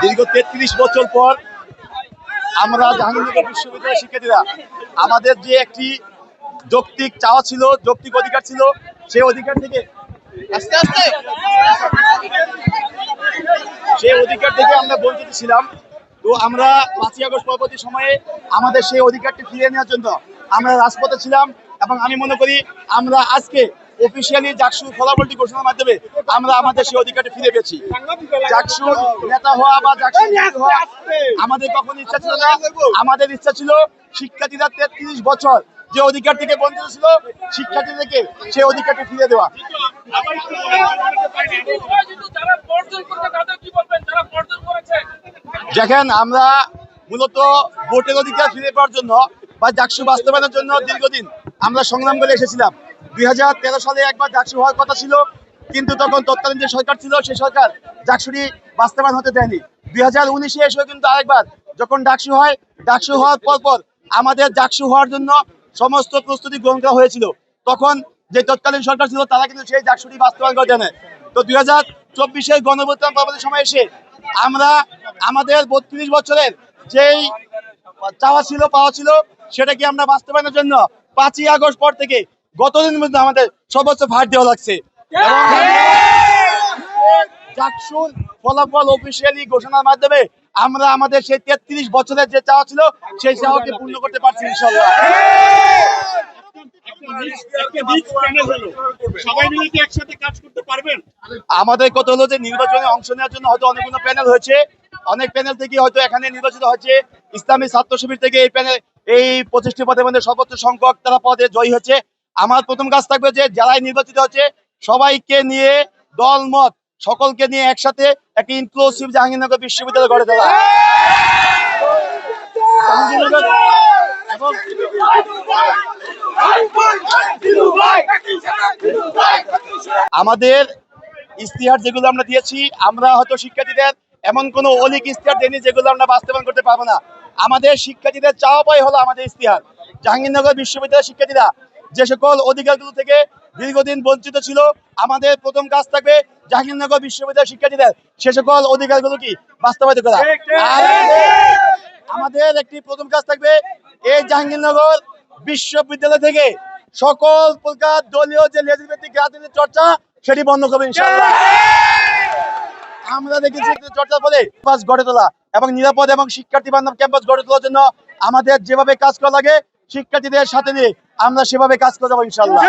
দীর্ঘ 33 বছর পর আমরা জাহাঙ্গীরনগর বিশ্ববিদ্যালয়ের শিক্ষার্থীরা আমাদের যে একটি যৌক্তিক চাওয়া ছিল, যৌক্তিক অধিকার ছিল, সেই অধিকার থেকে আমরা বঞ্চিত ছিলাম। তো আমরা 5ই আগস্ট পরবর্তী সময়ে আমাদের সেই অধিকারটি ফিরিয়ে নেওয়ার জন্য আমরা রাজপথে ছিলাম এবং আমি মনে করি আমরা আজকে অফিসিয়ালি জাকসু ফলাফলটি ঘোষণার মাধ্যমে আমরা আমাদের সেই অধিকারটি ফিরে পেয়েছি। জাকসু নেতা হওয়া বা জাকসু হওয়া আমাদের কখনো ইচ্ছা ছিল না। আমাদের ইচ্ছা ছিল শিক্ষার্থীরা 33 বছর যে অধিকার থেকে বঞ্চিত ছিল, শিক্ষার্থীদেরকে সেই অধিকারটি ফিরে দেওয়া। দেখেন, আমরা মূলত ভোটের অধিকার ফিরে পাওয়ার জন্য বা জাকসু বাস্তবায়নের জন্য দীর্ঘদিন আমরা সংগ্রাম করে এসেছিলাম। 2013 সালে একবার জাকসু হওয়ার কথা ছিল, কিন্তু তখন তৎকালীন যে সরকার ছিল সেই সরকার জাকসুটি বাস্তবায়ন হতে দেয়নি। 2019-এ এসেও কিন্তু আরেকবার যখন ডাকসু হয়, ডাকসু হওয়ার পর আমাদের জাকসু হওয়ার জন্য সমস্ত প্রস্তুতি গ্রহণ করা হয়েছিল। তখন যে তৎকালীন সরকার ছিল তারা কিন্তু সেই জাকসুটি বাস্তবায়ন করে দেয়। তো 2024-এর গণঅভ্যুত্থান পরবর্তী সময় এসে আমরা আমাদের 32 বছরের যেই চাওয়া ছিল, পাওয়া ছিল, সেটাকে আমরা বাস্তবায়নের জন্য 5ই আগস্ট পর থেকে গতদিনের মধ্যে আমাদের সর্বোচ্চ ভাট দেওয়া লাগছে। জাকসুর ফলাফল অফিসিয়ালি ঘোষণার মাধ্যমে আমরা আমাদের সেই 33 বছরের যে চাওয়া ছিল সেই চাওয়াকে পূর্ণ করতে পারছি ইনশাআল্লাহ। আমাদের কথা হলো যে নির্বাচনে অংশ নেওয়ার জন্য হয়তো অনেকগুলো প্যানেল হয়েছে, অনেক প্যানেল থেকে হয়তো এখানে নির্বাচিত হয়েছে। ইসলামী ছাত্র শিবির থেকে এই প্যানেল এই 25টি পদের মধ্যে সর্বোচ্চ সংখ্যক তারা পদে জয়ী হয়েছে। আমার প্রথম কাজ থাকবে যে যারাই নির্বাচিত হচ্ছে সবাইকে নিয়ে, দল মত সকলকে নিয়ে একসাথে একটি ইনক্লুসিভ জাহাঙ্গীরনগর বিশ্ববিদ্যালয় গড়ে তোলা। আমাদের ইস্তিহার যেগুলো আমরা দিয়েছি, আমরা হয়তো শিক্ষার্থীদের এমন কোনো অলিক ইস্তিহার দেয়নি যেগুলো আমরা বাস্তবায়ন করতে পারবো না। আমাদের শিক্ষার্থীদের চাওয়া পাই হলো আমাদের ইস্তিহার। জাহাঙ্গীরনগর বিশ্ববিদ্যালয়ের শিক্ষার্থীরা যে সকল অধিকারগুলো থেকে দীর্ঘদিন বঞ্চিত ছিল, আমাদের প্রথম কাজ থাকবে জাহাঙ্গীরনগর বিশ্ববিদ্যালয়ের শিক্ষার্থীদের সে সকল অধিকারগুলো কি বাস্তবায়িত করা। আমাদের একটি প্রথম কাজ থাকবে এই জাহাঙ্গীরনগর বিশ্ববিদ্যালয় থেকে সকল প্রকার দলীয় যে লেজিসলেটিভ রাজনীতির চর্চা সেটি বন্ধ করবে ইনশাআল্লাহ। আমরা দেখেছি চর্চার ফলে ক্যাম্পাস গড়ে তোলা এবং নিরাপদ এবং শিক্ষার্থী বান্ধব ক্যাম্পাস গড়ে তোলার জন্য আমাদের যেভাবে কাজ করা লাগে শিক্ষার্থীদের সাথে নিয়ে আমরা সেভাবে কাজ করে যাবো ইনশাআল্লাহ।